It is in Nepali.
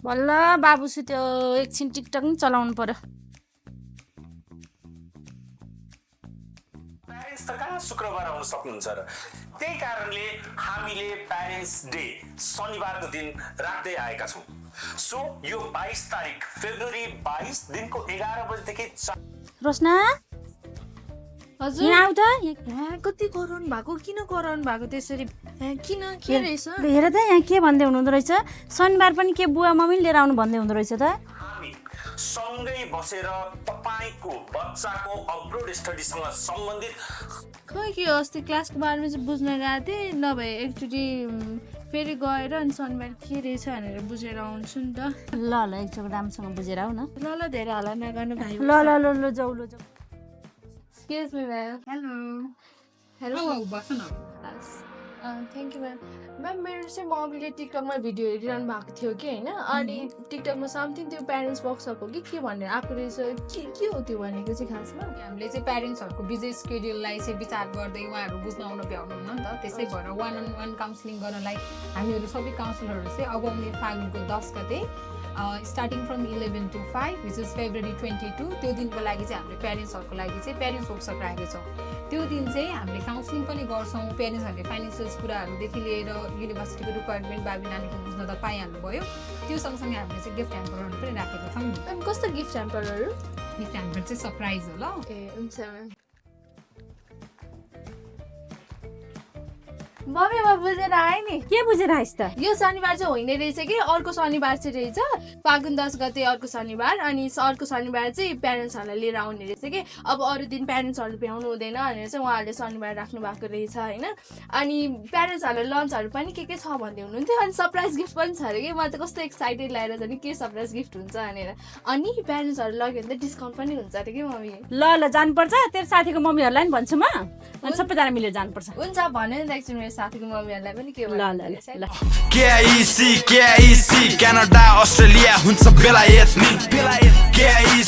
बल्ल बाबु सुत्यो एकछिन टिकटक नि चलाउनु पर्यो प्यारेन्ट्स त कहाँ शुक्रबार आउन सक्नुहुन्छ र त्यही कारणले हामीले प्यारेन्ट्स डे शनिबारको दिन राख्दै आएका छौं सो यो 22 तारिक फेब्रुअरी 22 दिनको 11 बजेदेखि रोशना हजुर यहाँ आउ त कति कराउनु भएको किन कराउनु भएको त्यसरी किन के रहेछ हेर त यहाँ के भन्दै हुनुहुँदो रहेछ शनिबार पनि के बुवा मम्मीले लिएर आउनु भन्दै हुँदो रहेछ त हामी सँगै बसेर तपाईको बच्चाको अब्रोड स्टडीसँग सम्बन्धित खै के अस्ति क्लासको बारेमा चाहिँ बुझ्न गएको थिएँ नभए एकचोटि फेरि गएर अनि शनिबार के रहेछ भनेर बुझेर आउँछु नि त ल ल एकचोटि राम्रोसँग बुझेर आऊ न ल धेरै हल्ला नगर्नु भाइ ल ल ल ल जाऊ ल जाऊ Excuse me, ma'am. Hello. Hello. Hello, बस न. थ्याङ्क यू म्याम म्याम मेरो चाहिँ मम्मीले टिकटकमा भिडियो हेरिरहनु भएको थियो कि होइन अनि टिकटकमा समथिङ त्यो प्यारेन्ट्स वर्कसप हो कि के भनेर आएको रहेछ के हो त्यो भनेको चाहिँ खासमा हामीले चाहिँ प्यारेन्ट्सहरूको बिजी स्केड्युललाई चाहिँ विचार गर्दै उहाँहरू बुझ्न आउन भ्याउनुहुन्न नि त त्यसै भएर 1-on-1 काउन्सिलिङ गर्नलाई हामीहरू सबै काउन्सिलरहरू चाहिँ आगामी फागुनको 10 गते starting from 11 to 5 which is February 22 त्यो दिनको लागि चाहिँ हामीले प्यारेन्ट्सहरूको लागि चाहिँ प्यारेन्ट्स वर्कसप राखेको छौँ त्यो दिन चाहिँ हामीले काउन्सिलिङ पनि गर्छौँ प्यारेन्ट्सहरूले फाइनेन्सियल कुराहरूदेखि लिएर युनिभर्सिटीको रिक्वायरमेन्ट बाबी नानीको बुझ्न त पाइहाल्नुभयो त्यो सँगसँगै हामीले चाहिँ गिफ्ट ह्याम्परहरू पनि राखेको छौँ म्याम कस्तो गिफ्ट ह्याम्परहरू गिफ्ट ह्याम्पर चाहिँ सरप्राइज हो ल ए हुन्छ म्याम मम्मी म बुझेर आएँ नि के बुझेर आइस त यो शनिबार चाहिँ होइन रहेछ कि अर्को शनिबार चाहिँ रहेछ फागुन 10 गते अर्को शनिबार अनि अर्को शनिबार चाहिँ प्यारेन्ट्सहरूलाई लिएर आउने रहेछ कि अब अरू दिन प्यारेन्ट्सहरू भ्याउनु हुँदैन भनेर चाहिँ उहाँहरूले शनिबार राख्नु भएको रहेछ होइन अनि प्यारेन्ट्सहरूलाई लन्चहरू पनि के छ भन्दै हुनुहुन्थ्यो अनि सरप्राइज गिफ्ट पनि छ अरे कि म त कस्तो एक्साइटेड लागेर जाने के सरप्राइज गिफ्ट हुन्छ भनेर अनि प्यारेन्ट्सहरू लग्यो भने त डिस्काउन्ट पनि हुन्छ अरे कि मम्मी ल जानुपर्छ तेरो साथीको मम्मीहरूलाई पनि भन्छु म अनि सबैजना मिलेर जानुपर्छ हुन्छ भन्यो नि त एकचोटि मेरो साथीको मम्मीहरूलाई पनि के ल KIEC क्यानाडा अस्ट्रेलिया हुन्छ बेलायत नि KIEC